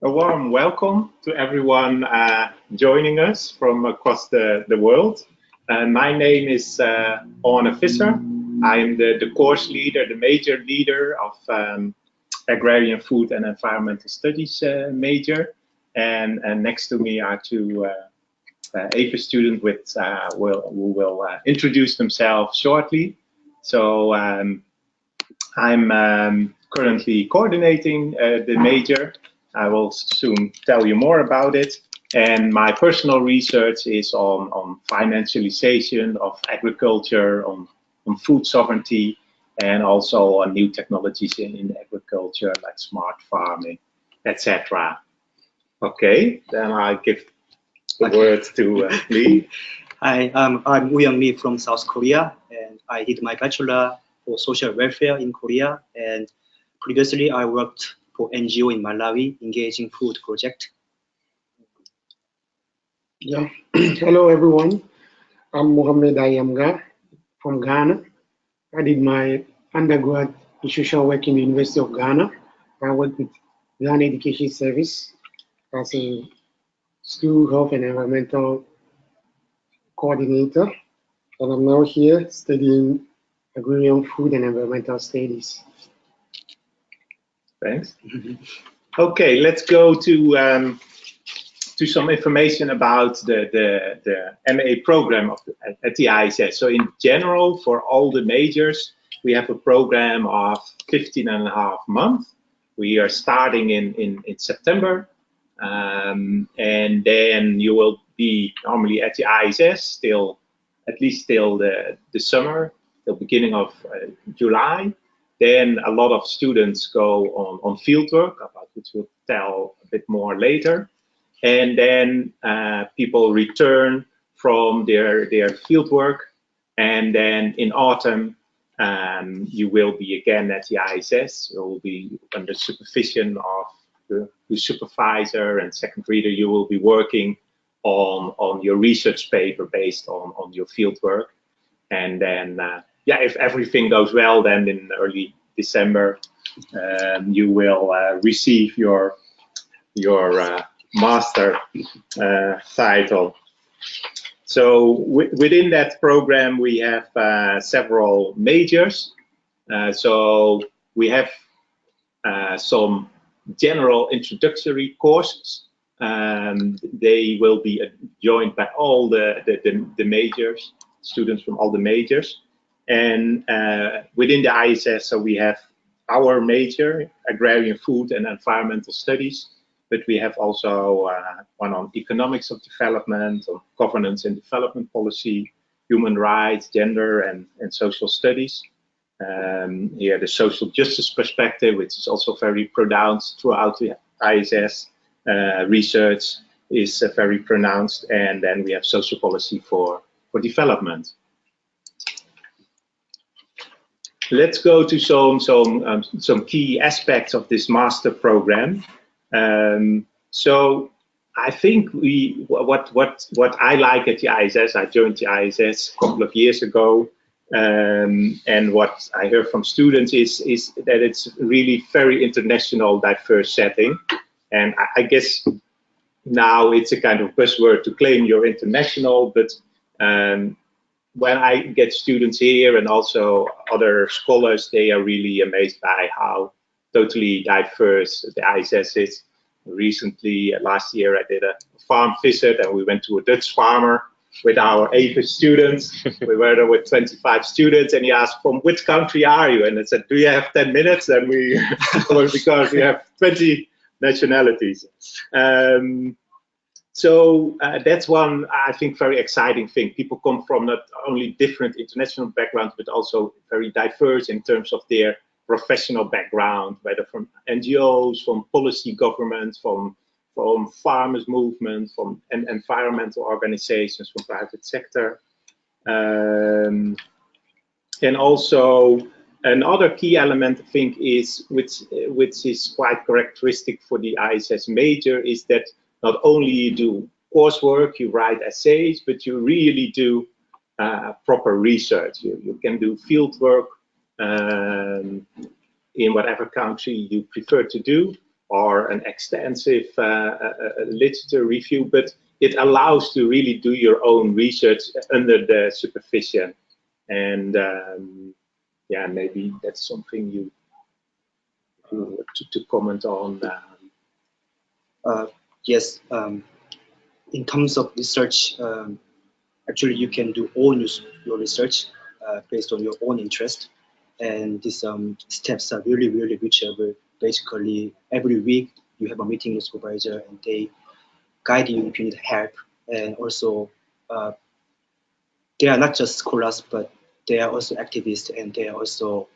A warm welcome to everyone joining us from across the world. My name is Arne Visser. I am the course leader, the major leader of Agrarian Food and Environmental Studies major. And next to me are two AFES students who will introduce themselves shortly. So I'm currently coordinating the major. I will soon tell you more about it. And my personal research is on financialization of agriculture, on food sovereignty, and also on new technologies in agriculture like smart farming, etc. Okay, then I give the word to Lee. Hi, I'm Woo-young Lee from South Korea, and I did my bachelor for social welfare in Korea. And previously, I worked for NGO in Malawi, engaging food project. Yeah. Hello, everyone. I'm Mohammed Ayamga from Ghana. I did my undergrad in social work in the University of Ghana. I worked with Ghana Education Service as a school health and environmental coordinator. And I'm now here studying agrarian food and environmental studies. Thanks. Okay, let's go to some information about the MA program at the ISS. So in general, for all the majors, we have a program of 15.5 months. We are starting in September, and then you will be normally at the ISS at least till the summer, the beginning of July. Then a lot of students go on fieldwork, about which we'll tell a bit more later. And then people return from their fieldwork, and then in autumn you will be again at the ISS. You will be under supervision of the supervisor and second reader. You will be working on your research paper based on your fieldwork, and then yeah, if everything goes well, then in early December you will receive your master title. So within that program we have several majors. So we have some general introductory courses. They will be joined by all the majors, students from all the majors. And within the ISS, so we have our major, Agrarian Food and Environmental Studies, but we have also one on economics of development, on governance and development policy, human rights, gender and social studies. Here the social justice perspective, which is also very pronounced throughout the ISS. Research is very pronounced, and then we have social policy for development. Let's go to some key aspects of this master program. So I think what I like at the ISS, I joined the ISS a couple of years ago, and what I heard from students is that it's really very international, diverse setting. And I guess now it's a kind of buzzword to claim you're international, but when I get students here and also other scholars, they are really amazed by how totally diverse the ISS is. Recently, last year, I did a farm visit and we went to a Dutch farmer with our AFES students. We were there with 25 students, and he asked, from which country are you? And I said, do you have 10 minutes? And we, well, because we have 20 nationalities. So that's one, I think, very exciting thing. People come from not only different international backgrounds, but also very diverse in terms of their professional background, whether from NGOs, from policy governments, from farmers movement, from environmental organizations, from private sector. And also another key element, I think, is which is quite characteristic for the ISS major, is that not only you do coursework, you write essays, but you really do proper research. You can do field work in whatever country you prefer to do. or an extensive literature review, but it allows to really do your own research under the supervision. And yeah, maybe that's something you to comment on. Yes, in terms of research, actually you can do all your research based on your own interest. And these steps are really, really reachable. Basically, every week you have a meeting with the supervisor and they guide you if you need help. And also, they are not just scholars, but they are also activists, and they are also,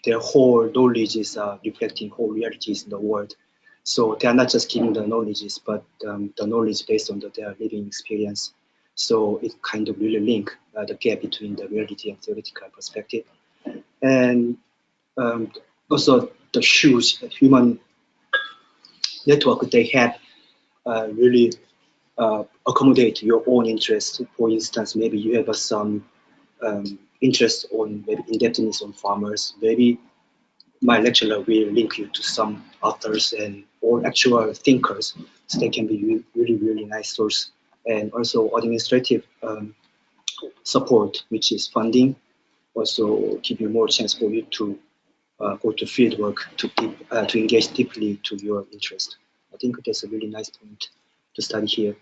their whole knowledge is reflecting whole realities in the world. So they are not just giving the knowledges, but the knowledge based on their living experience. So it kind of really link the gap between the reality and theoretical perspective. And also the huge human network they have really accommodate your own interest. For instance, maybe you have some interest on maybe indebtedness on farmers. Maybe my lecturer will link you to some authors and or actual thinkers, so they can be really, really nice source. And also administrative support, which is funding, also give you more chance for you to go to field work to engage deeply to your interest. I think that's a really nice point to study here.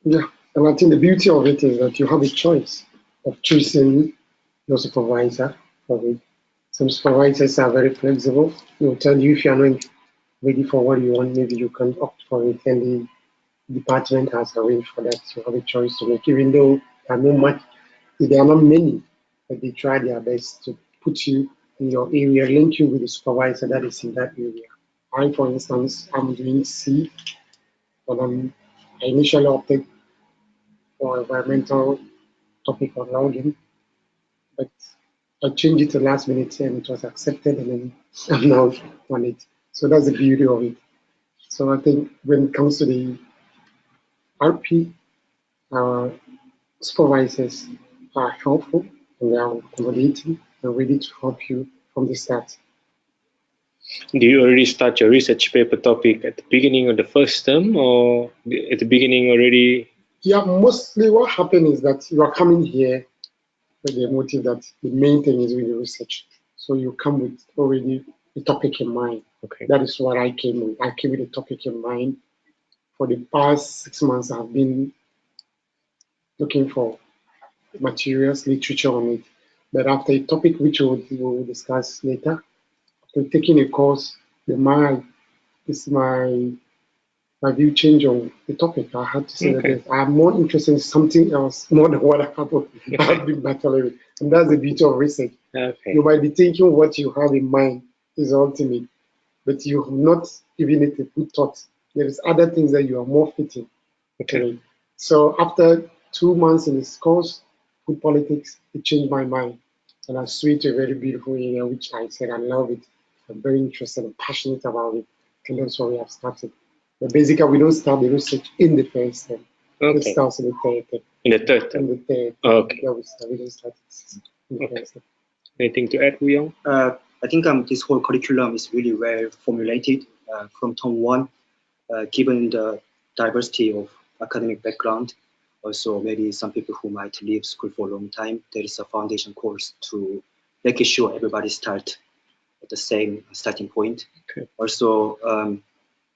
Yeah, and I think the beauty of it is that you have a choice of choosing your supervisor for it. Some supervisors are very flexible. They'll tell you if you're not ready for what you want, maybe you can opt for it, and the department has arranged for that. So you have a choice to make, even though there are not many, but they try their best to put you in your area, link you with the supervisor that is in that area. I, for instance, I'm doing C, and I initially opted for environmental topic on logging, but I changed it to last minute and it was accepted, and then I'm now on it. So that's the beauty of it. So I think when it comes to the RP, our supervisors are helpful and they are accommodating and ready to help you from the start. Do you already start your research paper topic at the beginning of the first term, or at the beginning already? Yeah, mostly what happens is that you are coming here with the motive that the main thing is with the research. So you come with already the topic in mind. Okay. That is what I came with. I came with a topic in mind. For the past 6 months, I've been looking for materials, literature on it. But after a topic which we'll discuss later, after taking a course, my view changed on the topic. I had to say that I'm more interested in something else more than what I've been battling with. And that's the beauty of research. Okay. You might be thinking what you have in mind is ultimate, but you have not given it a good thought. There is other things that you are more fitting. Okay. So after 2 months in this course, food politics, it changed my mind. And I switched to a very beautiful area, which I said I love it. I'm very interested and passionate about it. And that's why we have started. But basically, we don't start the research in the first term. It starts in the third term. In the third term? In the third. Okay. Yeah, we don't start in the first term. Anything to add, Woo-Young? I think this whole curriculum is really well formulated from term one, given the diversity of academic background. Also, maybe some people who might leave school for a long time, there is a foundation course to making sure everybody start at the same starting point. Okay. Also,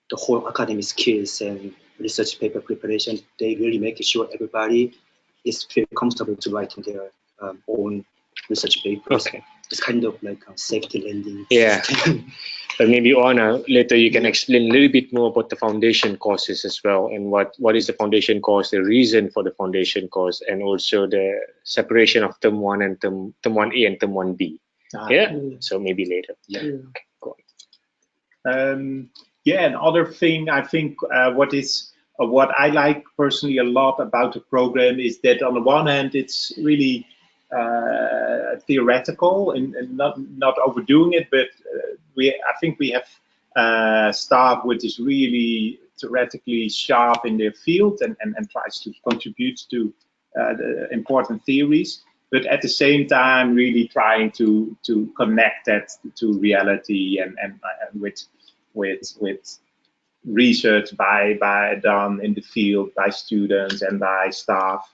the whole academic skills and research paper preparation, they really make sure everybody is feel comfortable to writing their own research papers. Okay. It's kind of like a safety landing. Yeah. But maybe Anna, later you can explain a little bit more about the foundation courses as well, and what is the foundation course, the reason for the foundation course, and also the separation of term 1 and term 1A and term 1B. So maybe later. Okay, go on. Yeah, another thing I think what I like personally a lot about the program is that on the one hand it's really theoretical and not overdoing it, but I think we have staff which is really theoretically sharp in their field and tries to contribute to the important theories, but at the same time really trying to connect that to reality and with research done in the field by students and by staff,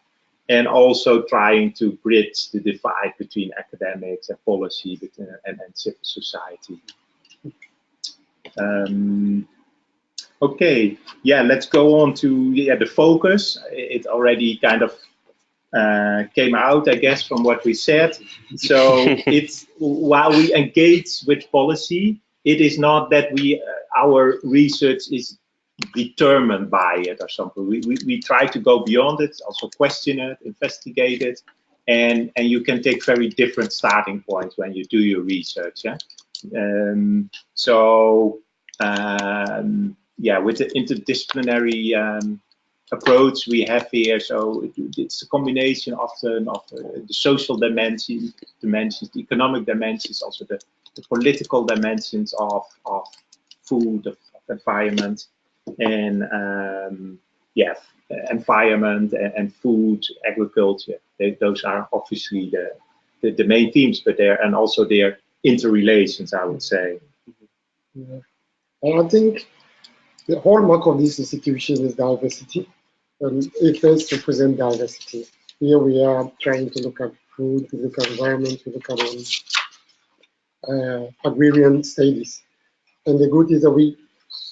and also trying to bridge the divide between academics and policy and civil society. Okay, yeah, let's go on to the focus. It already kind of came out, I guess, from what we said. So it's while we engage with policy, it is not that our research is determined by it or something. We try to go beyond it, also question it, investigate it, and you can take very different starting points when you do your research. Yeah. Yeah, with the interdisciplinary approach we have here, so it's a combination often of the social dimensions, the economic dimensions, also the political dimensions of food, of environment, and yeah, environment and food, agriculture. Those are obviously the main themes, but and also their interrelations, I would say. Yeah. And I think the hallmark of this institution is diversity. AFES represent diversity. Here we are trying to look at food, we look at environment, we look at agrarian studies. And the good is that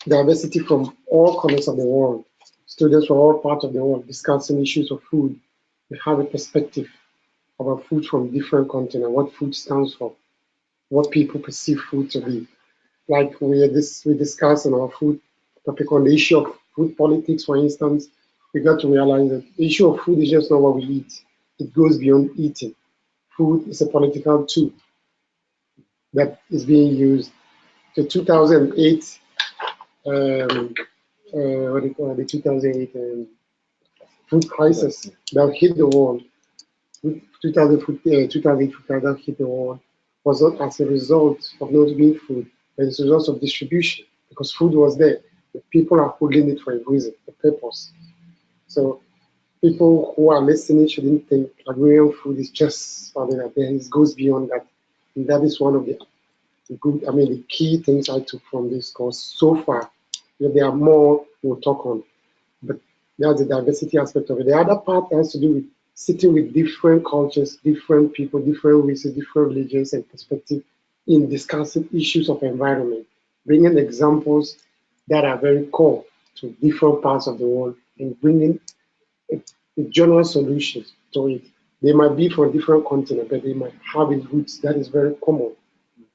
diversity from all corners of the world, students from all parts of the world discussing issues of food. We have a perspective about food from different continents, what food stands for, what people perceive food to be. Like we discussed in our food topic on the issue of food politics, for instance, we got to realize that the issue of food is just not what we eat. It goes beyond eating. Food is a political tool that is being used. The 2008, what do you call it, the 2008 food crisis that hit the world, 2008 that hit the world, was not as a result of not being food, but as a result of distribution, because food was there. The people are holding it for a reason, a purpose. So people who are listening shouldn't think agrarian food is just something that there. It goes beyond that. And that is one of the the key things I took from this course so far. There are more we'll talk on, but there's the diversity aspect of it. The other part has to do with sitting with different cultures, different people, different races, different religions and perspectives in discussing issues of environment, bringing examples that are very core to different parts of the world and bringing general solutions to it. They might be from different continents, but they might have its roots that is very common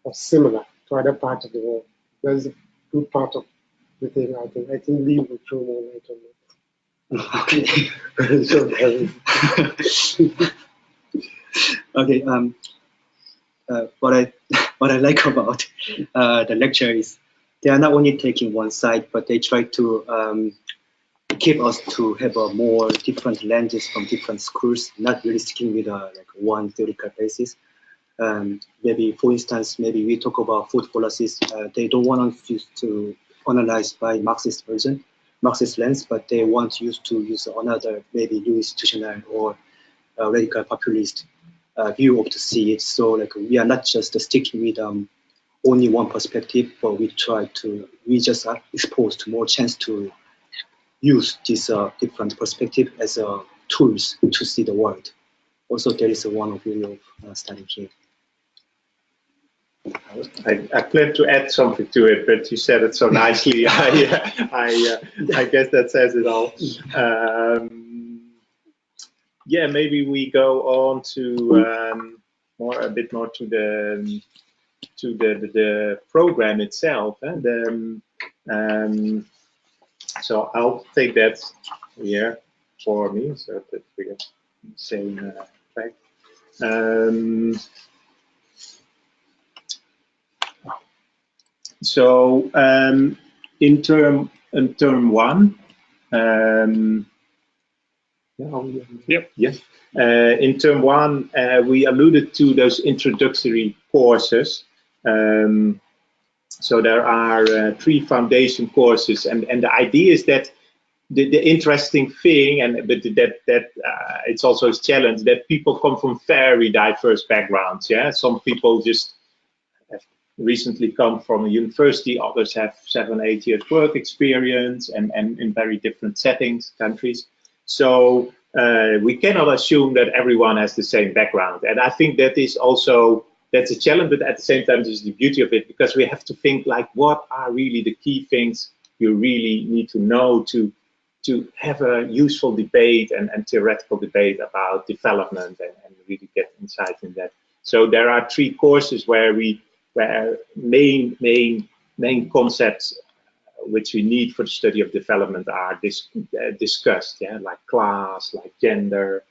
or similar to other parts of the world. That is a good part of the thing, I think. I think Lee will throw more light on that. Okay. What I like about the lecture is they are not only taking one side, but they try to keep us to have a more different lenses from different schools, not really sticking with like one theoretical basis. Maybe, for instance, maybe we talk about food policies. They don't want us to analyze by Marxist lens, but they want you to use another maybe new institutional or radical populist view of to see it. So like we are not just sticking with only one perspective, but we just are exposed to more chance to use this different perspective as tools to see the world. Also, there is one of you studying here. I plan to add something to it, but you said it so nicely. I guess that says it all. Yeah, maybe we go on to a bit more to the program itself. So I'll take that here for me, so that we get the same fact. So in term one, Yep. Yes. In term one, we alluded to those introductory courses. So there are 3 foundation courses, and the idea is that the interesting thing, but that it's also a challenge, that people come from very diverse backgrounds. Yeah, some people just have recently come from a university, others have 7, 8 years work experience and in very different settings, countries. So we cannot assume that everyone has the same background. And I think that is also, that's a challenge, but at the same time, this is the beauty of it, because we have to think like, what are really the key things you really need to know to have a useful debate and theoretical debate about development and really get insight in that. So there are 3 courses where main concepts which we need for the study of development are discussed, yeah, like class, like gender.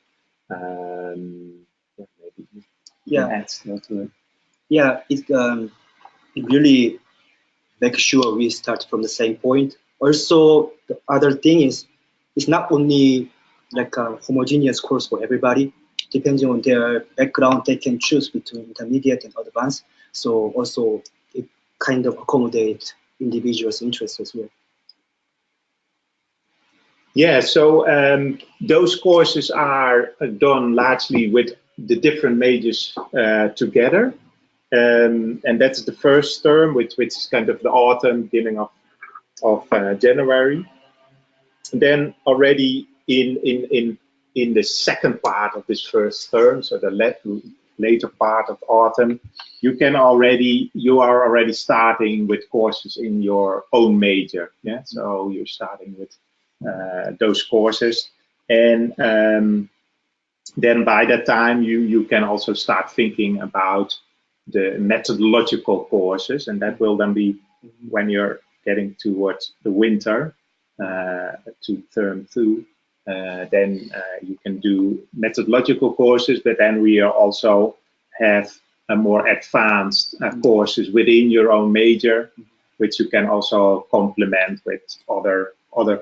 Maybe Yeah, add still to it. Yeah, it really makes sure we start from the same point. Also, the other thing is, it's not only like a homogeneous course for everybody. Depending on their background, they can choose between intermediate and advanced. So also, it kind of accommodates individuals' interests as well. Yeah, so those courses are done largely with the different majors together. And that's the first term, which is kind of the autumn, beginning of January. And then already in the second part of this first term, so the later part of autumn, you are already starting with courses in your own major. Yeah, so you're starting with those courses, and then by that time you can also start thinking about the methodological courses, and that will then be when you're getting towards the winter to term 2. Then you can do methodological courses, but then we also have a more advanced courses within your own major, which you can also complement with other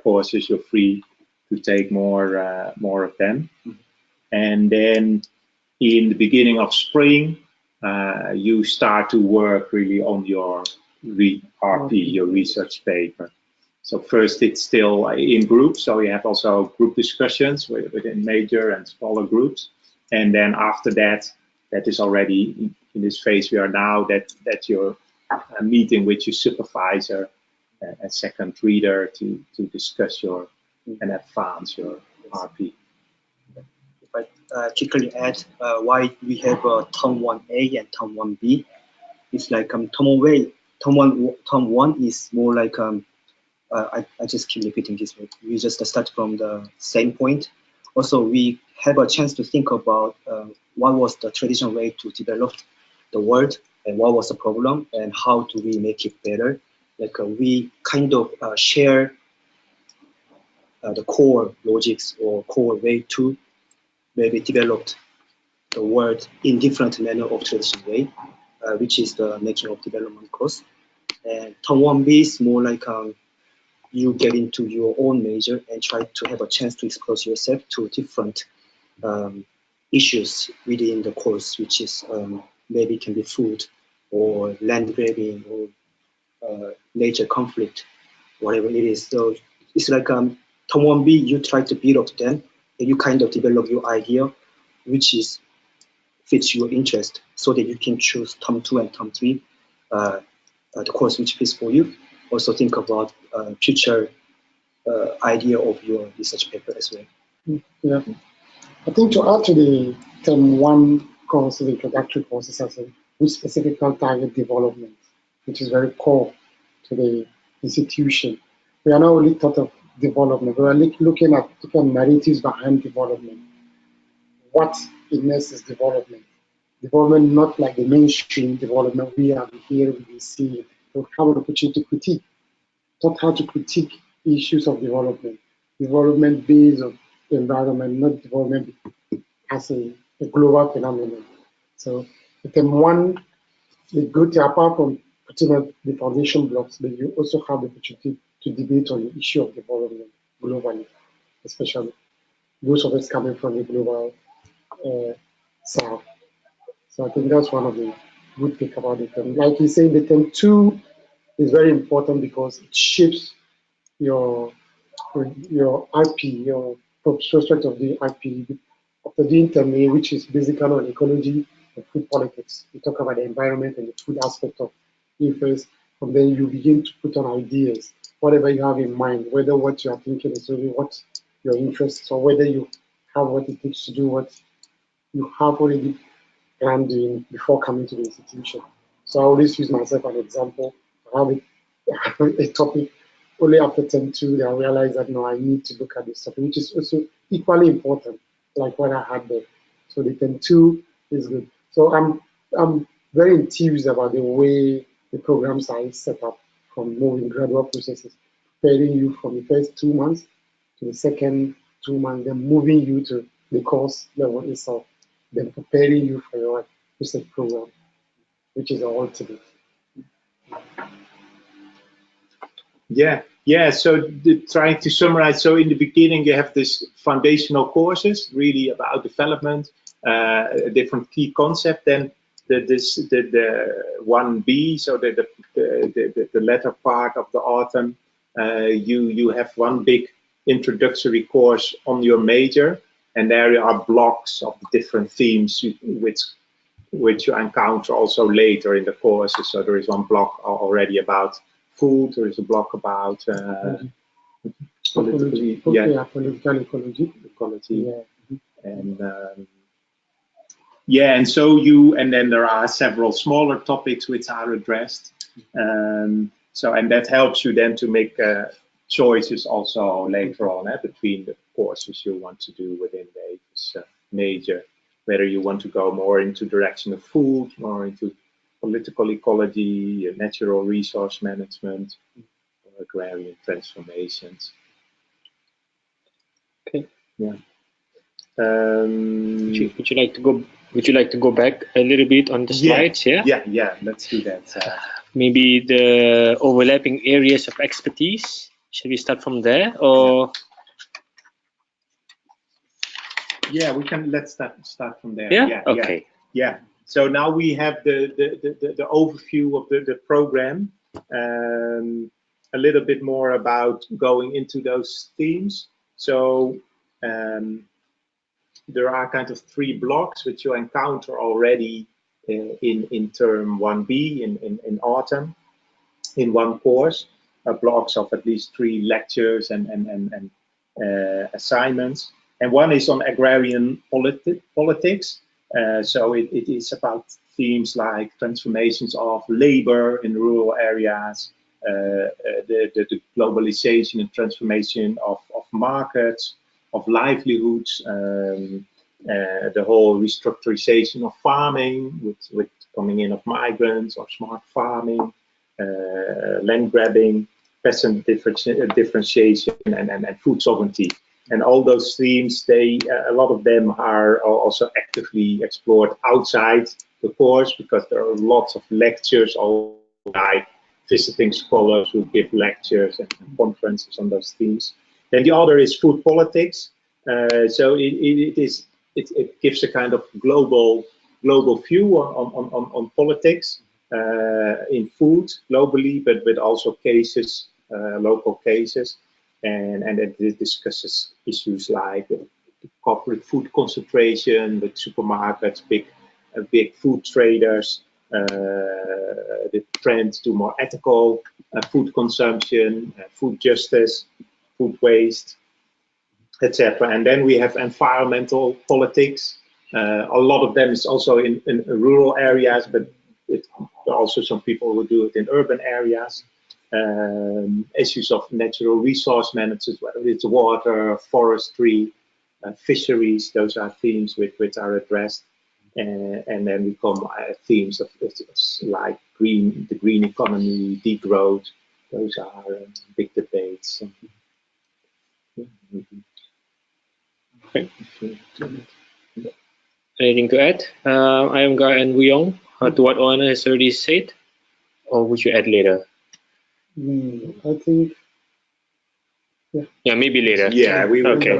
courses. You're free to take more of them. And then in the beginning of spring, you start to work really on your RP, your research paper. So first it's still in groups, so you have also group discussions within major and smaller groups. And then after that, that is already in this phase we are now, that you're meeting with your supervisor and second reader to discuss and advance your RP. If I quickly add why we have term 1A and term 1B, it's like term 1 is more like I just keep repeating this. We just start from the same point. Also, we have a chance to think about what was the traditional way to develop the world and what was the problem and how do we make it better. Like we kind of share the core logics or core way to maybe develop the world in different manner of traditional way, which is the making of development course. And term 1B is more like you get into your own major and try to have a chance to expose yourself to different issues within the course, which is maybe can be food or land grabbing or nature conflict, whatever it is. So it's like term 1B, you try to build up them and you kind of develop your idea, which is fits your interest, so that you can choose term 2 and term 3, the course which fits for you. Also think about future idea of your research paper as well. Yeah, I think to add to the term 1 course, the introductory courses, which specifically target development, which is very core to the institution. We are not only taught of development, we are looking at different narratives behind development. What in essence is development? Development not like the mainstream development we have here, we see it. We have an opportunity to critique, taught how to critique issues of development. Development based on the environment, not development as a global phenomenon. So the term 1, the good apart from putting up the foundation blocks, but you also have the opportunity to debate on the issue of development globally, especially those of us coming from the global south. So I think that's one of the good things about the term. Like you say, the term 2 is very important because it shapes your IP, your prospect of the IP after the term A, which is basically on ecology and food politics. We talk about the environment and the food aspect of AFES, and then you begin to put on ideas, whatever you have in mind, whether what you are thinking is really what your interests, or whether you have what it takes to do what you have already planned doing before coming to the institution. So I always use myself as an example. I have a topic only after term 2 that I realized that no, I need to look at this topic, which is also equally important, like what I had there. So the term 2 is good. So I'm very enthused about the way the programs are set up, from moving gradual processes, preparing you from the first 2 months to the second 2 months, then moving you to the course level itself, then preparing you for your research program, which is the ultimate. Yeah. So trying to summarize. So in the beginning, you have this foundational courses, really about development, a different key concept. Then the 1B, so the latter part of the autumn, you have one big introductory course on your major, and there are blocks of different themes which you encounter also later in the courses. So there is one block already about food. There is a block about political ecology, and then there are several smaller topics which are addressed. And that helps you then to make choices also later on between the courses you want to do within the AFES major, whether you want to go more into direction of food, more into political ecology, natural resource management, or agrarian transformations. Okay. Yeah. Would you like to go? Would you like to go back a little bit on the slides? Yeah. Let's do that. Maybe the overlapping areas of expertise. Should we start from there, or? Yeah, we can. Let's start from there. Yeah. Okay. Yeah. So now we have the overview of the program. A little bit more about going into those themes. So there are kind of 3 blocks which you encounter already in term 1B in autumn, in one course, blocks of at least 3 lectures and assignments. And one is on agrarian politics. So it is about themes like transformations of labor in rural areas, the globalization and transformation of markets, of livelihoods, the whole restructurization of farming with coming in of migrants, or smart farming, land grabbing, peasant differentiation, and food sovereignty. And all those themes, a lot of them are also actively explored outside the course, because there are lots of lectures, all like visiting scholars who give lectures and conferences on those themes. Then the other is food politics. So it gives a kind of global view on politics in food globally, but also cases, local cases. And it discusses issues like corporate food concentration with supermarkets, big food traders, the trend to more ethical food consumption, food justice, food waste, etc. And then we have environmental politics. A lot of them is also in rural areas, but there are also some people who do it in urban areas. Issues of natural resource management, whether it's water, forestry, fisheries, those are themes which are addressed. And then we come themes of like the green economy, degrowth. Those are big debates. Okay. Anything to add? I am Guy and Wuyong, to what Oana has already said, or would you add later? I think. Yeah, maybe later. Yeah, we will. Okay.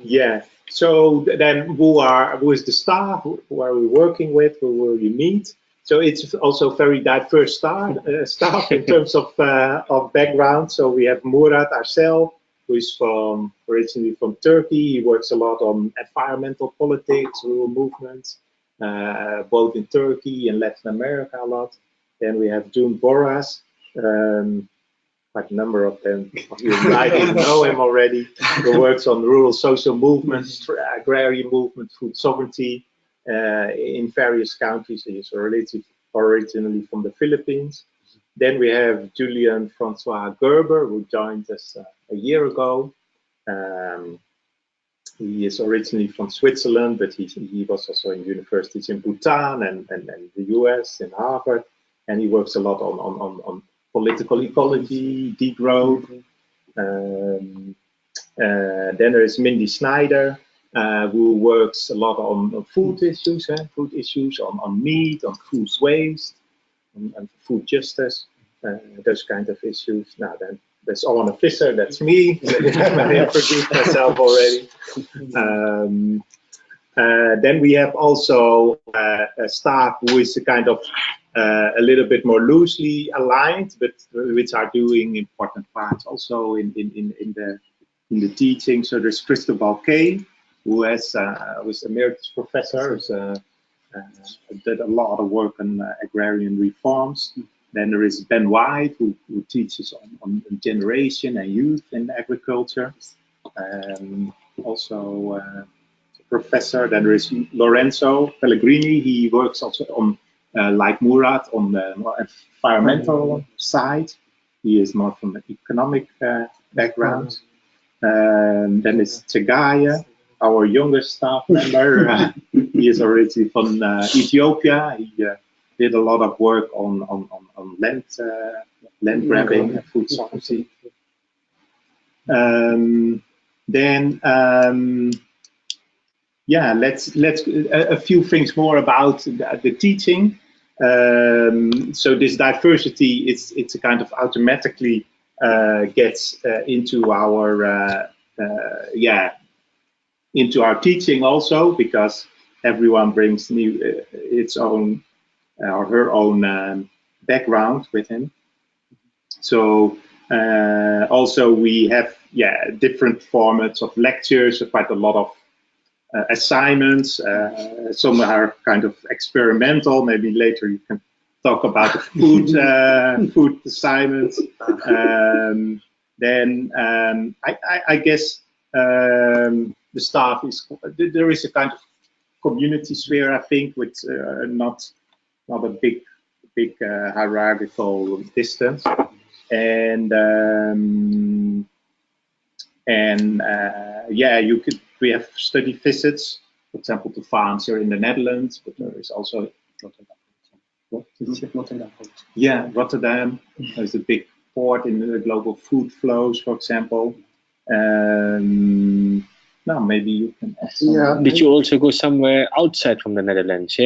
Yeah. So then, who is the staff? Who are we working with? Who will you meet? So it's also very diverse staff in terms of background. So we have Murat ourselves, who is originally from Turkey. He works a lot on environmental politics, rural movements, both in Turkey and Latin America a lot. Then we have June Boras, quite a number of them. You might even know him already. He works on rural social movements, agrarian movement, food sovereignty in various countries. He is originally from the Philippines. Then we have Julian Francois Gerber, who joined us a year ago. He is originally from Switzerland, but he was also in universities in Bhutan and the US, in Harvard. And he works a lot on political ecology, degrowth. Then there is Mindy Snyder, who works a lot on food issues, on meat, on food waste, and food justice, those kind of issues. Now then, there's Orne Visser, that's me. I introduced myself already. Then we have also a staff who is a kind of a little bit more loosely aligned, but which are doing important parts also in the teaching. So there's Cristobal Kay, who was emeritus professor, did a lot of work on agrarian reforms. Then there is Ben White, who teaches on generation and youth in agriculture. Also a professor. Then there is Lorenzo Pellegrini. He works also on, like Murat, on the environmental side. He is more from the economic background. Then it's Tegaya, our youngest staff member. He is originally from Ethiopia. He did a lot of work on land grabbing and food sovereignty. Yeah, let's a few things more about the teaching. So this diversity, it's a kind of automatically gets into our into our teaching also, because everyone brings its own or her own background with him. So also we have different formats of lectures, quite a lot of assignments. Some are kind of experimental. Maybe later you can talk about the food food assignments. Then I guess the staff there is a kind of community sphere, I think, with not a big hierarchical distance, and we have study visits, for example, to farms here in the Netherlands, but there is also Rotterdam. There's a big port in the global food flows, for example. Now maybe you can ask. Did you also go somewhere outside from the Netherlands?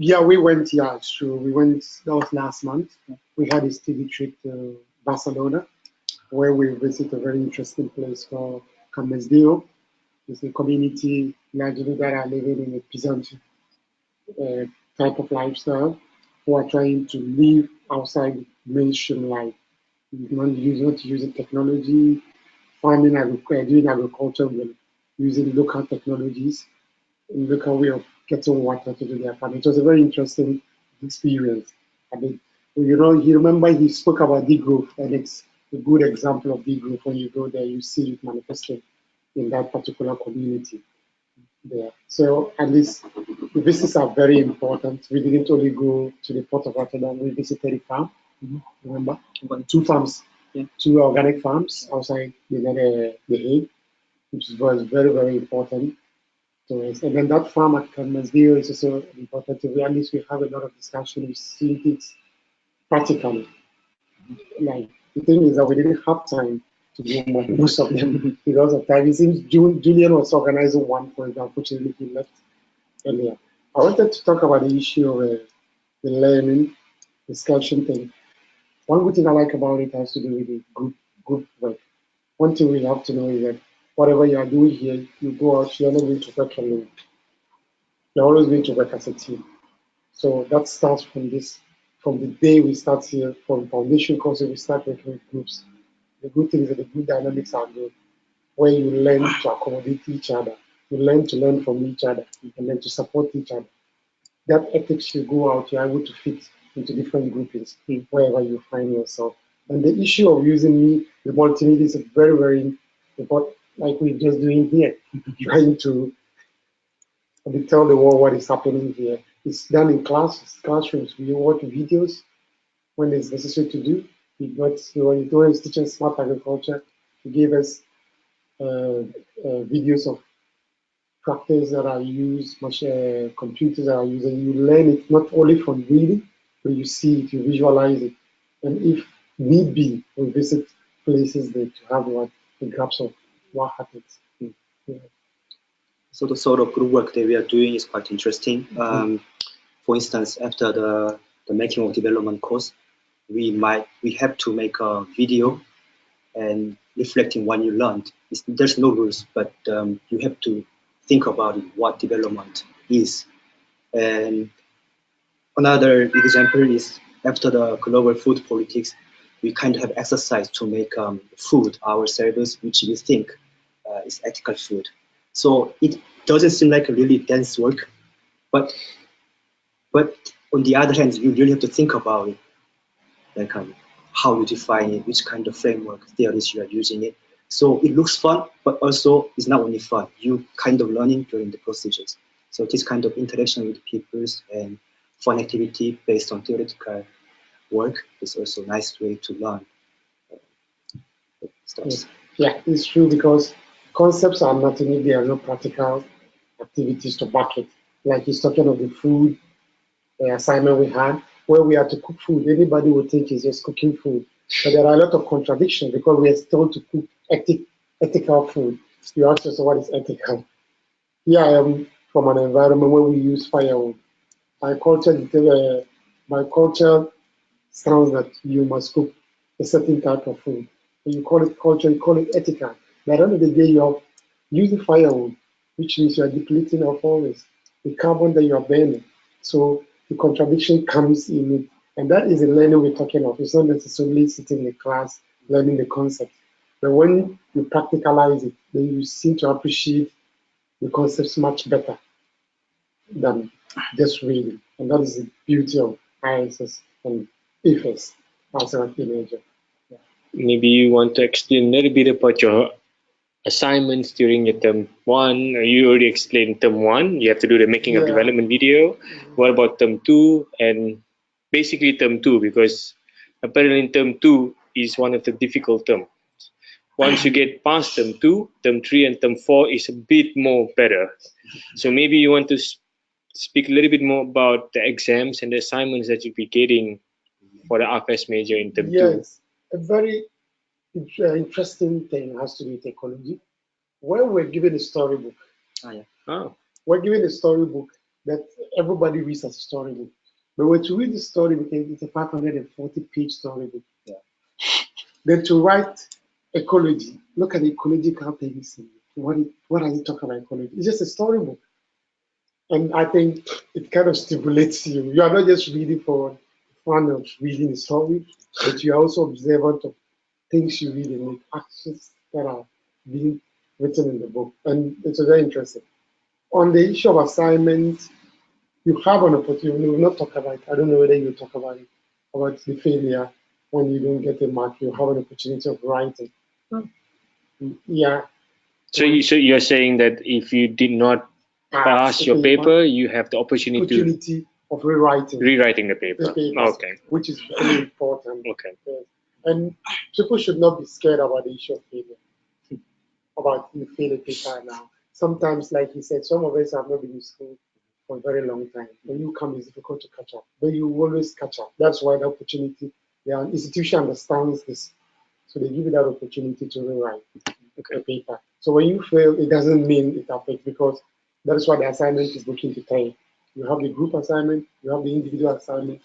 Yeah, we went. Yeah, it's true. We went. That was last month. We had a study trip to Barcelona, where we visited a very interesting place called Camesdeo. It's a community largely that are living in a peasant type of lifestyle, who are trying to live outside mainstream life. Not using technology, farming, doing agriculture, but using local technologies, and local way of getting water to do their farm. It was a very interesting experience. I mean, you remember he spoke about degrowth, and it's a good example of degrowth. When you go there, you see it manifested in that particular community there. So at least the visits are very important. We didn't only go to the port of Rotterdam, we visited a farm. Remember? Two farms, two organic farms outside the Hague, which was very, very important to us. And then that farm at Camesdeo is also important to at least we have a lot of discussion. We see things practically. Like, the thing is that we didn't have time to do most of them because of time. It seems Julian was organizing one, for example, unfortunately he left earlier. I wanted to talk about the issue of the learning discussion thing. One good thing I like about it has to do with the group work. One thing we have to know is that whatever you are doing here, you go out, you're not going to work alone. You're always going to work as a team. So that starts from the day we start here, from foundation courses, we start working with groups. The good thing is that the group dynamics are good, where you learn to accommodate each other. You learn from each other. You can learn to support each other. That ethics, you go out, you're able to fit into different groupings wherever you find yourself. And the issue of using the multimedia is very, very important, like we're just doing here, trying to tell the world what is happening here. It's done in classrooms. We watch videos when it's necessary to do. When it was teaching smart agriculture, he gave us videos of tractors that are used, computers that are used, and you learn it not only from reading, but you see it, you visualize it. And if need be, we visit places there to have a grasp of what happens. Yeah. So the sort of group work that we are doing is quite interesting. For instance, after the making of development course, we have to make a video and reflecting what you learned. There's no rules, but you have to think about it, what development is. And another example is after the global food politics, we kind of have exercise to make food ourselves, which we think is ethical food. So it doesn't seem like a really dense work, but on the other hand, you really have to think about it, like how you define it, which kind of framework, theories you are using it. So it looks fun, but also it's not only fun, you kind of learning during the procedures. So this kind of interaction with peoples and fun activity based on theoretical work is also a nice way to learn stuff. Yeah, it's true, because concepts are nothing if there are no practical activities to back it. Like he's talking of the food assignment we had, where we had to cook food. Anybody would think it's just cooking food. But there are a lot of contradictions because we are told to cook ethical food. You ask yourself, what is ethical? Here I am from an environment where we use firewood. My culture sounds that you must cook a certain type of food. And you call it culture, you call it ethical. But at the end of the day, you are using firewood, which means you are depleting our forest, the carbon that you are burning. So the contradiction comes in it. And that is the learning we're talking of. It's not necessarily sitting in the class learning the concept. But when you practicalize it, then you seem to appreciate the concepts much better than just reading. And that is the beauty of ISS and AFES as a major. Yeah. Maybe you want to explain a little bit about your assignments during your term 1. You already explained term 1. You have to do the making of development video. What about term 2? And basically term 2, because apparently term 2 is one of the difficult terms. Once you get past term 2, term 3 and term 4 is a bit more better. So maybe you want to speak a little bit more about the exams and the assignments that you'll be getting for the AFES major in term 2. Yes, a very interesting thing has to do with ecology. When we're given a storybook, we're given a storybook that everybody reads as a storybook. But when you read the storybook, it's a 540-page storybook. Yeah. Then to write ecology, look at the ecological things. What does it talk about ecology? It's just a storybook. And I think it kind of stimulates you. You are not just reading for fun of reading a story, but you are also observant of things you read and make actions that are being written in the book. And it's very interesting. On the issue of assignments, you have an opportunity. We will not talk about it. I don't know whether you talk about it, about the failure when you don't get a mark. You have an opportunity of writing. Yeah. So you're saying that if you did not pass your paper, you have the opportunity of rewriting the paper. Okay. Which is very important. Okay. Yes. And people should not be scared about the issue of failure. About you fail a paper now. Sometimes, like you said, some of us have not been in school for a very long time. When you come, it's difficult to catch up. But you always catch up. That's why the opportunity, the institution understands this. So they give you that opportunity to rewrite a paper. So when you fail, it doesn't mean it affects, because that is what the assignment is looking to tell you. You have the group assignment, you have the individual assignment,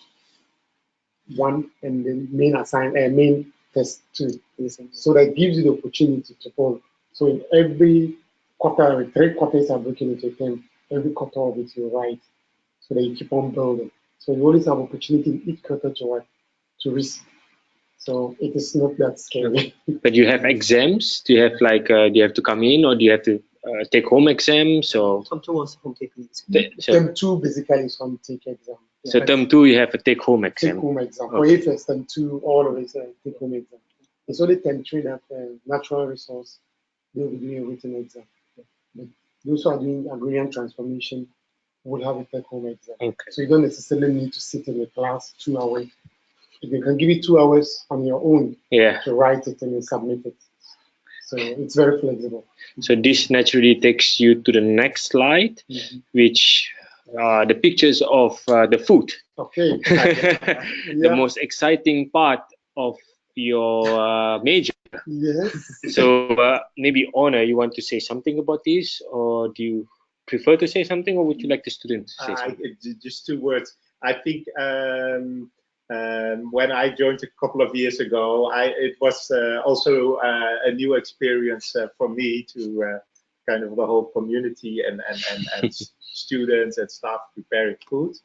1, and the main test 2. So that gives you the opportunity to follow. So in every quarter, 3 quarters are broken into a term. Every quarter of it you write, so that you keep on building. So you always have opportunity in each quarter to risk. So it is not that scary. But you have exams? Do you have do you have to come in, or do you have to take home exams? Or Term 2 was home take exam. Term 2 basically is home take exam. So term 2, you have a take-home exam. Take-home exam. Okay. For AFES, term 2, always a take-home exam. It's only term 3 that natural resource, they will be doing a written exam. But those who are doing agrarian transformation will have a take-home exam. Okay. So you don't necessarily need to sit in a class 2 hours. You can give it 2 hours on your own to write it and then submit it. So it's very flexible. So this naturally takes you to the next slide, which are the pictures of the food. Okay. The most exciting part of your major. Yes. So maybe Honor, you want to say something about this, or do you prefer to say something, or would you like the students to say something? Just 2 words. I think when I joined a couple of years ago, it was also a new experience for me to kind of the whole community and students and staff preparing food.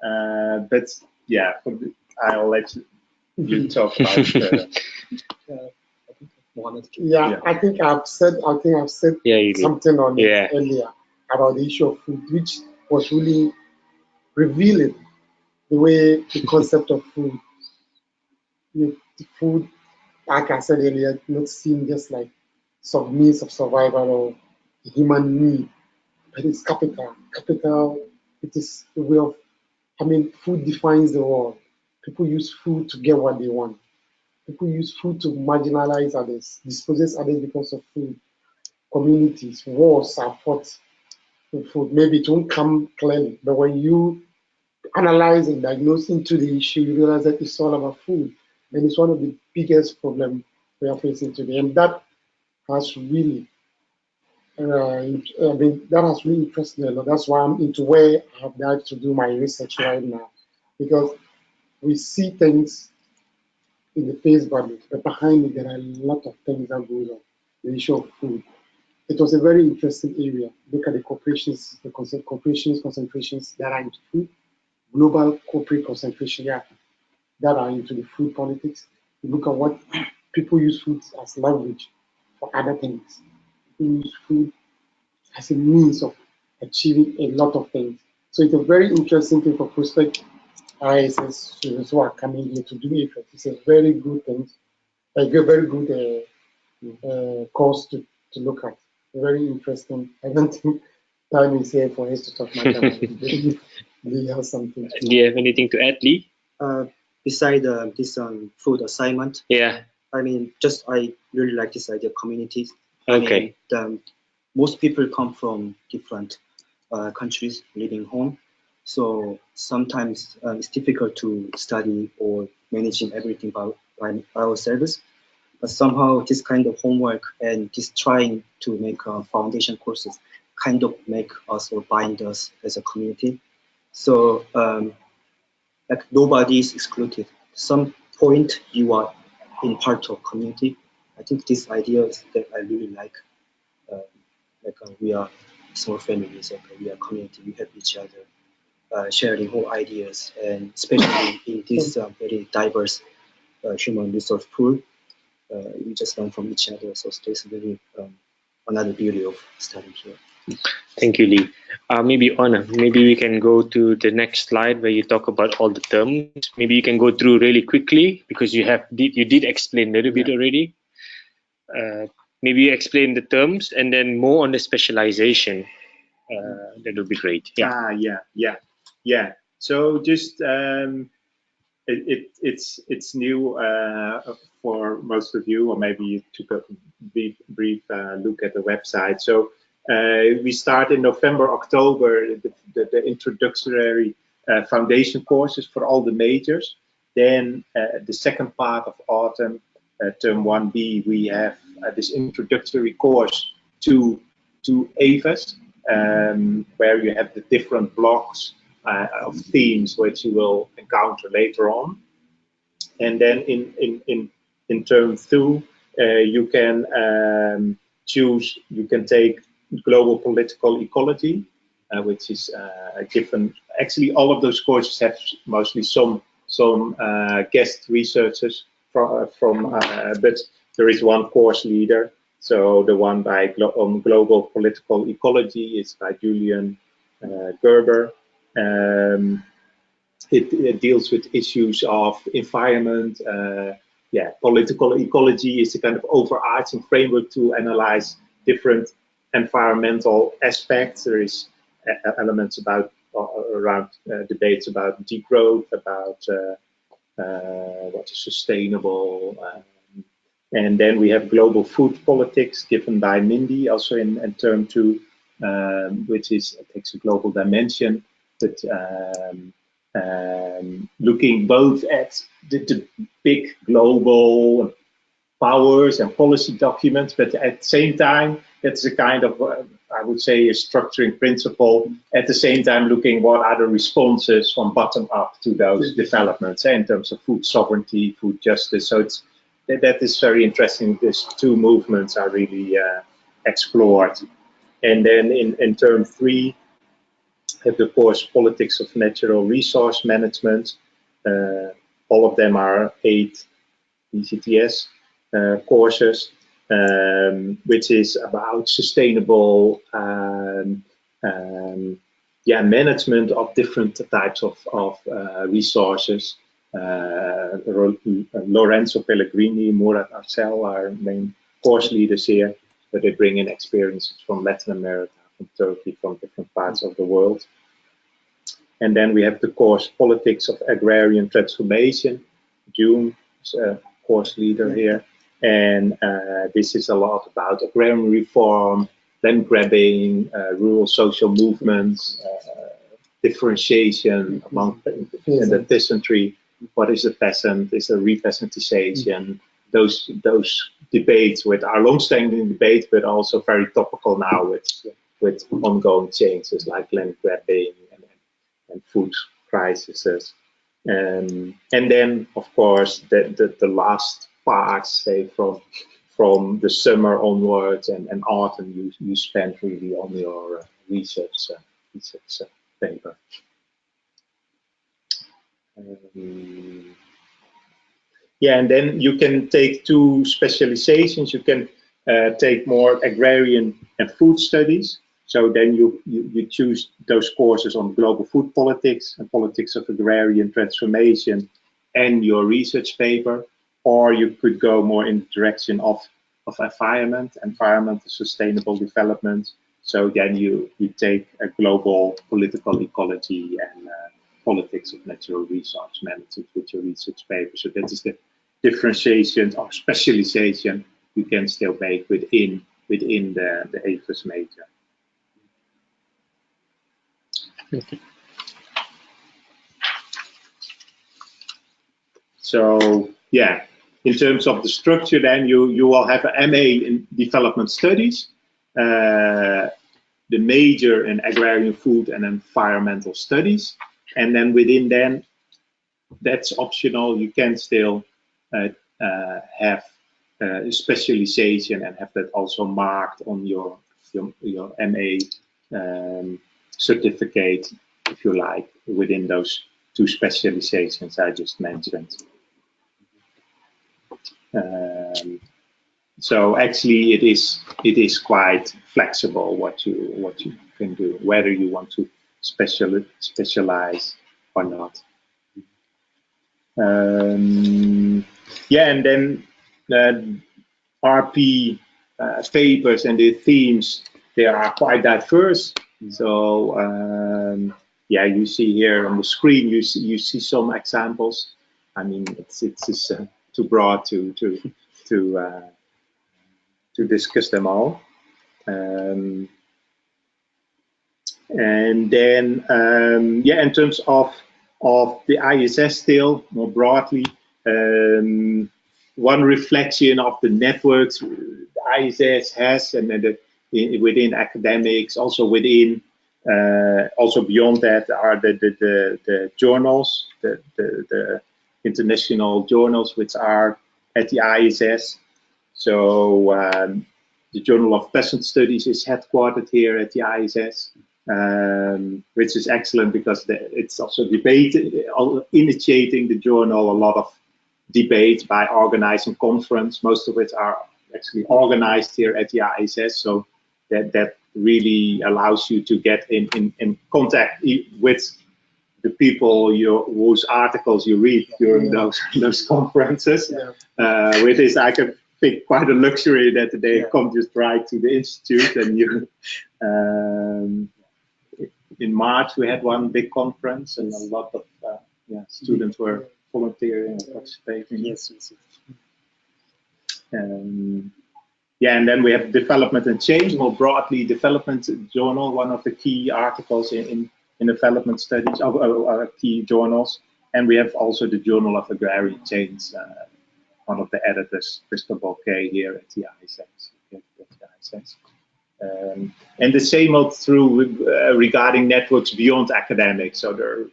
But yeah, I'll let you talk about I think I've said something on it earlier about the issue of food, which was really revealing the way the concept of food, like I said earlier, not seen just like some means of survival or human need, but it's capital. Capital, it is the way of, food defines the world. People use food to get what they want. People use food to marginalize others, dispossess others because of food. Communities, wars are fought with food. Maybe it won't come clearly, but when you analyze and diagnose into the issue, you realize that it's all about food. And it's one of the biggest problems we are facing today. And that has really, that has really interested me a lot. That's why I'm into where I have dived to do my research right now. Because we see things in the face value, but behind it, there are a lot of things that goes on. The issue of food. It was a very interesting area. Look at the corporations, concentrations that are into food, global corporate concentration that are into the food politics. You look at what people use food as leverage for other things. People use food as a means of achieving a lot of things. So it's a very interesting thing for prospect ISS students who are coming here to do AFES. It's a very good thing, a very good course to look at. Very interesting. I don't think time is here for us to talk much about it. Lee has something. Do you have anything to add, Lee? Beside this food assignment, I really like this idea of communities. Okay. Most people come from different countries living home, so sometimes it's difficult to study or managing everything by ourselves. But somehow this kind of homework and just trying to make foundation courses kind of make us or bind us as a community. So like nobody is excluded. Some point you are in part of community. I think this idea is that I really like. We are small families, we are community, we help each other, sharing whole ideas, and especially in this very diverse human resource pool. We just learn from each other, so it's really another beauty of studying here. Thank you, Lee. Maybe Honor, maybe we can go to the next slide where you talk about all the terms. Maybe you can go through really quickly because you did explain a little bit already. Maybe you explain the terms and then more on the specialization. That would be great. Yeah. So just it's new for most of you, or maybe you took a brief look at the website. So we start in November, October, the introductory foundation courses for all the majors. Then the second part of autumn, term 1B, we have this introductory course to AFES, where you have the different blocks of themes which you will encounter later on. And then in term 2, you can choose, you can take global political ecology, which is a different, actually all of those courses have mostly some guest researchers from but there is one course leader. So the one on global political ecology is by Julian Gerber. it deals with issues of environment. Political ecology is a kind of overarching framework to analyze different environmental aspects. There is elements about around debates about degrowth, about what is sustainable. And then we have global food politics given by Mindy, also in term 2, which takes a global dimension, but looking both at the big global powers and policy documents, but at the same time, that's a kind of, I would say, a structuring principle. At the same time, looking what are the responses from bottom up to those developments in terms of food sovereignty, food justice. So that is very interesting. These two movements are really explored. And then in term 3, have the course Politics of Natural Resource Management. All of them are 8 ECTS courses, which is about sustainable management of different types of resources. Lorenzo Pellegrini, Murat Arcel are main course leaders here, but they bring in experiences from Latin America, from Turkey, from different parts of the world. And then we have the course Politics of Agrarian Transformation. June is a course leader here. And this is a lot about agrarian reform, land grabbing, rural social movements, differentiation among the peasantry. What is a peasant? Is a repeasantization? Those debates which are long-standing debates, but also very topical now with ongoing changes like land grabbing and food crises. And then, of course, the last parts, say from the summer onwards and autumn, you spend really on your research paper. And then you can take 2 specializations. You can take more agrarian and food studies. So then you choose those courses on global food politics and politics of agrarian transformation and your research paper. Or you could go more in the direction of environment and sustainable development. So then you take a global political ecology and politics of natural resource management with your research paper. So that is the differentiation or specialization you can still make within the AFES Major. Okay. So yeah, in terms of the structure, then you will have an MA in development studies, the major in agrarian food and environmental studies, and then within then, that's optional. You can still have a specialization and have that also marked on your MA certificate, if you like, within those 2 specializations I just mentioned. So actually, it is quite flexible what you can do, whether you want to specialize or not. And then RP papers and the themes, they are quite diverse. So you see here on the screen, you see some examples. I mean, it's just too broad to discuss them all. And then in terms of the ISS still more broadly, one reflection of the networks the ISS has, and then within academics, also within also beyond that are the journals, the international journals which are at the ISS. So the Journal of Peasant Studies is headquartered here at the ISS, which is excellent because it's also initiating the journal a lot of debate by organizing conference, most of which are actually organized here at the ISS. So that really allows you to get in contact with the people whose articles you read during those conferences. With this, I can think quite a luxury that they come just right to the institute, and you. In March, we had one big conference, and a lot of students were volunteering and participating. Yes. And then we have development and change, more broadly, development journal, one of the key articles in development studies, key journals. And we have also the Journal of Agrarian Change, one of the editors, Christopher Kay, here at the AFES. And the same out through regarding networks beyond academics. So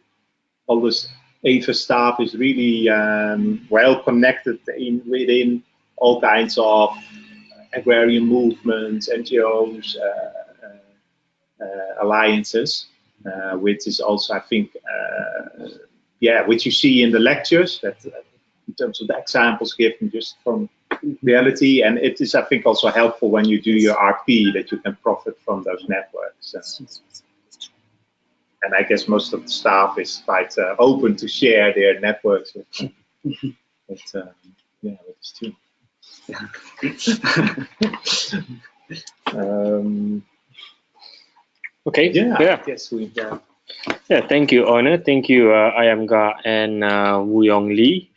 all this AFES staff is really well connected within all kinds of agrarian movements, NGOs, alliances, which is also, I think, which you see in the lectures, that in terms of the examples given just from reality, and it is, I think, also helpful when you do your RP that you can profit from those networks. And I guess most of the staff is quite open to share their networks with it's true. Okay. I guess we. Yeah, thank you, Honor. Thank you, Ayamga and Woo Young Lee.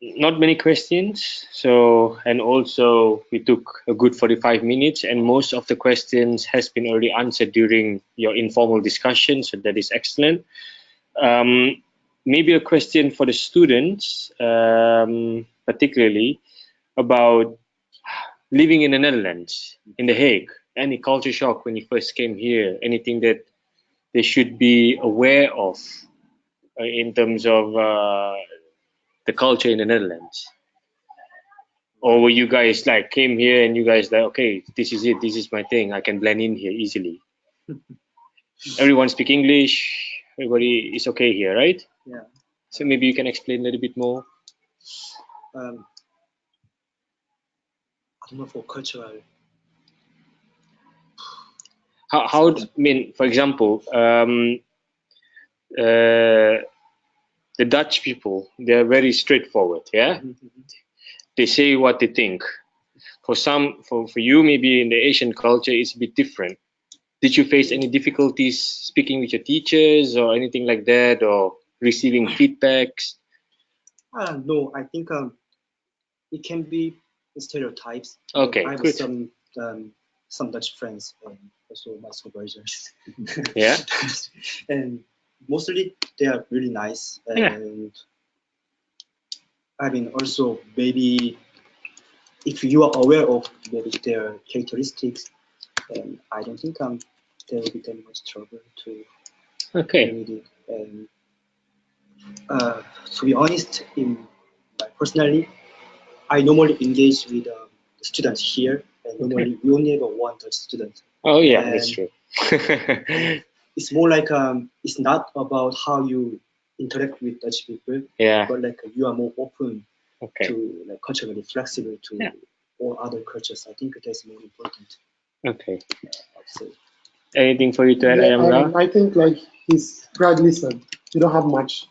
Not many questions, and also we took a good 45 minutes, and most of the questions has been already answered during your informal discussion, so that is excellent. Maybe a question for the students, particularly about living in the Netherlands, in The Hague. Any culture shock when you first came here? Anything that they should be aware of in terms of the culture in the Netherlands? Or were you guys like came here and you guys like, okay, this is it, this is my thing, I can blend in here easily? Everyone speak English, everybody is okay here, right? Yeah. So maybe you can explain a little bit more. I don't know, for cultural. How I mean, for example, the Dutch people, they're very straightforward, yeah? They say what they think. For you, maybe in the Asian culture, it's a bit different. Did you face any difficulties speaking with your teachers or anything like that, or receiving feedbacks? No, I think it can be stereotypes. Okay, I have good. some Dutch friends and also my supervisors. Yeah. And mostly they are really nice. And I mean, also maybe if you are aware of maybe their characteristics, then I don't think there will be that much trouble to read it. And to be honest, personally, I normally engage with the students here, and normally we only have one Dutch student. Oh yeah, that's true. It's more like it's not about how you interact with Dutch people, but like you are more open to, like, culturally flexible to all other cultures. I think that's more important. Okay. I'd say. Anything for you to add, Ayamga? I think, like he's rightly said, you don't have much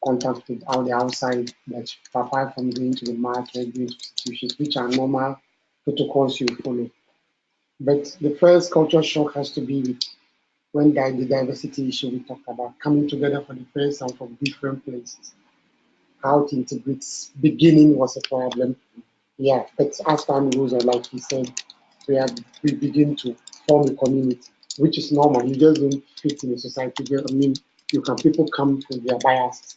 contact with all the outside Dutch, apart from going to the market, going to institutions, which are normal protocols you follow. But the first culture shock has to be with when the diversity issue we talked about, coming together for the first time from different places. How to integrate, beginning was a problem. Yeah, but as time goes on, like he said, we begin to form a community, which is normal. You just don't fit in a society. I mean, people come with their biases.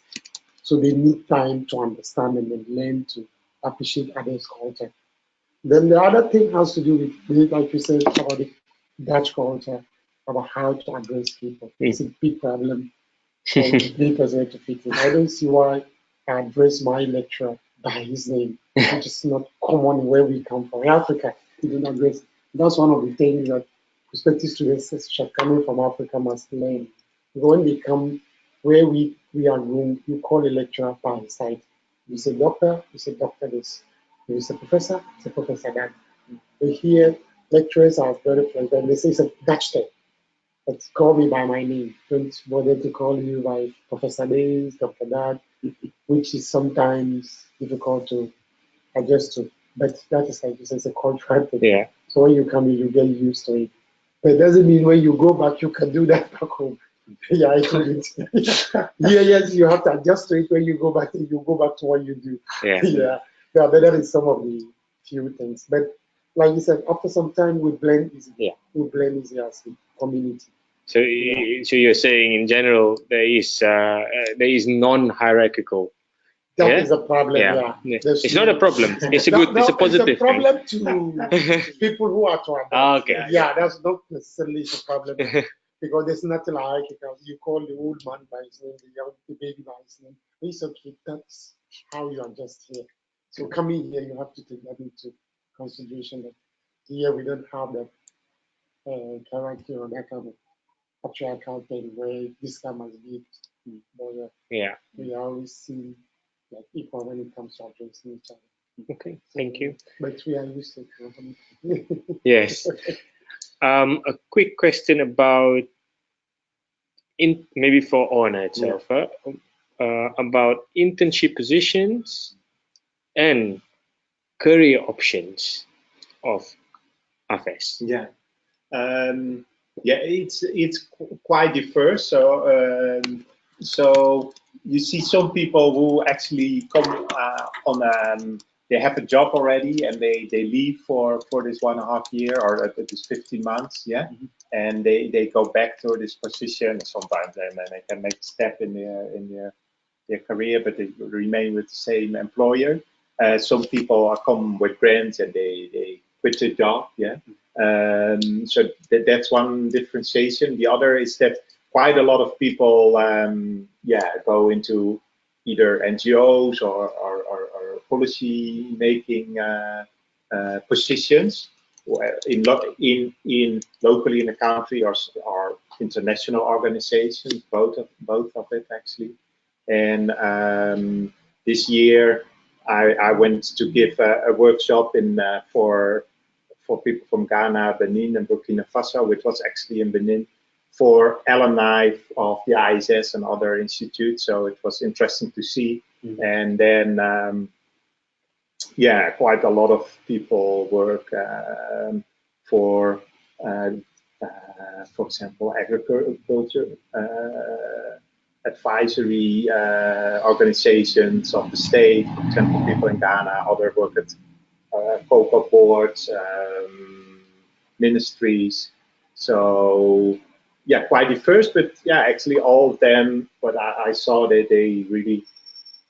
So they need time to understand and then learn to appreciate others' culture. Then the other thing has to do with, like you said, about the Dutch culture, about how to address people. It's a big problem for people to fit in. I don't see why I address my lecturer by his name, which is not common where we come from. In Africa, we don't address. That's one of the things that prospective students coming from Africa must learn. When they come where we are groomed, you call a lecturer by his side. You say doctor this. You say professor, it's a professor that. We hear lecturers are very friendly, and they say it's a Dutch thing. but call me by my name. Don't bother to call you by Professor this, Dr. that, which is sometimes difficult to adjust to. But that is like it's a cultural thing. Yeah. So when you come in, you get used to it. But it doesn't mean when you go back, you can do that back home. Yeah, I couldn't. Yeah, yes, you have to adjust to it when you go back. You go back to what you do. Yeah. Yeah, yeah. But that is some of the few things. But like you said, after some time, we blend easily. Yeah. We blend easily as a community. So, so you're saying in general there is non-hierarchical. That is a problem. Yeah, It's not a problem. It's a good. It's a positive it's a problem to people who are to adapt. Okay. Yeah, that's not necessarily a problem because there's nothing hierarchical. You call the old man by his name, the baby by his name. It's okay. That's how you adjust here. So coming here, you have to take that into consideration. That here we don't have that hierarchy or that kind of patriarchal thing where this guy must be. But Yeah. we always see like equal when it comes to addressing each other. Okay, thank you. But we are used to it. Yes. A quick question about maybe for Ona itself, about internship positions and career options of AFES. Yeah. Yeah, it's quite diverse. So so you see some people who actually come on they have a job already and they leave for this 1.5 year or this 15 months, yeah, and they go back to this position. Sometimes then they can make a step in their career, but they remain with the same employer. Some people come with grants and they quit their job, yeah. So that's one differentiation. The other is that quite a lot of people, go into either NGOs or policy making positions in locally in the country or international organizations, both of it actually. And this year I went to give a workshop in for people from Ghana, Benin, and Burkina Faso, which was actually in Benin, for alumni of the ISS and other institutes. So it was interesting to see. And then, quite a lot of people work for example, agriculture advisory organizations of the state. For example, people in Ghana, other work at cocoa boards, ministries. So yeah, quite diverse, but yeah, actually all of them, but I saw that they really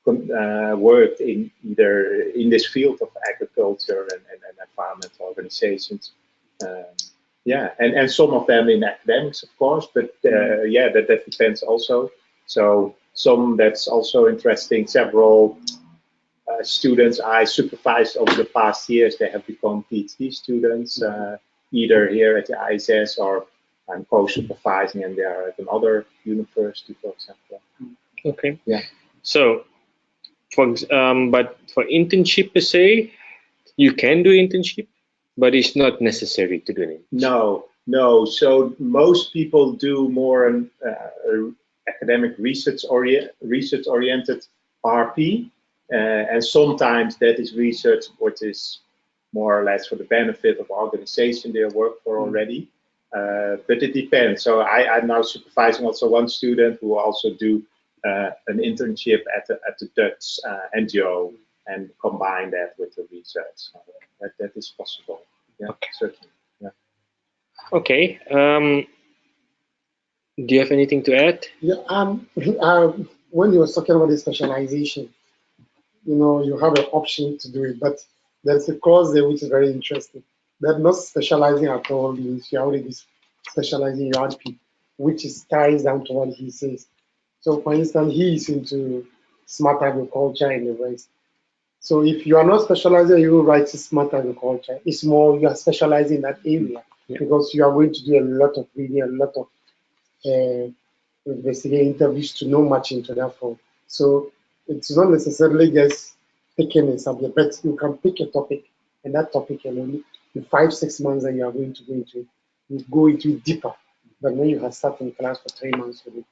worked in either in this field of agriculture and environmental organizations. And some of them in academics, of course, but that depends also. So some that's also interesting. Several students I supervised over the past years, they have become PhD students, either here at the ISS or I'm co-supervising and they are at another university, for example. Okay. Yeah. So, but for internship per se, you can do internship, but it's not necessary to do it. No. So most people do more an academic research-oriented RP. And sometimes that is research which is more or less for the benefit of organization they work for already. But it depends. So I'm now supervising also one student who also do an internship at the Dutch NGO and combine that with the research. So that is possible. Yeah, okay. Certainly. Yeah. Okay. Do you have anything to add? Yeah. When you were talking about the specialization, you have an option to do it, but there's a clause there which is very interesting. They're not specializing at all means you're already specializing your RP, which is ties down to what he says. So for instance, he is into smart agriculture and the rest. So if you are not specializing, you write smart agriculture. It's more you are specializing in that area because you are going to do a lot of reading, a lot of investigating interviews to know much into that form. So it's not necessarily just picking a subject, but you can pick a topic, and that topic alone, in 5-6 months that you are going to go into it, you go into it deeper but now you have sat in class for 3 months with it,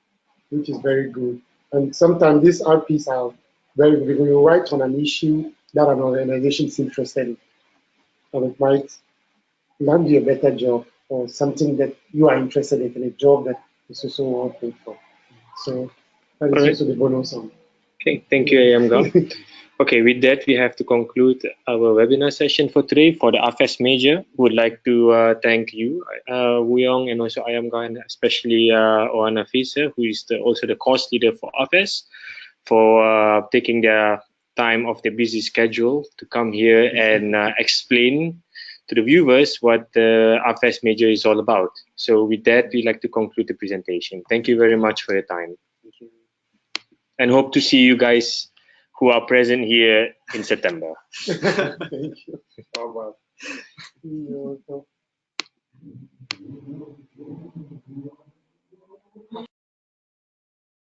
which is very good. And sometimes these RPs are very good. When you write on an issue that an organization is interested in, and it might land you a better job or something that you are interested in a job that is also well paid for. So that is also the bonus on. Okay, thank you, Ayamga. Okay, with that, we have to conclude our webinar session for today. For the AFES Major, would like to thank you, Wuyong, and also Ayamga, and especially Oana Fisa, who is also the course leader for AFES, for taking their time off their busy schedule to come here and explain to the viewers what the AFES Major is all about. So with that, we'd like to conclude the presentation. Thank you very much for your time. Thank you. And hope to see you guys who are present here in September. Thank you. Oh, wow.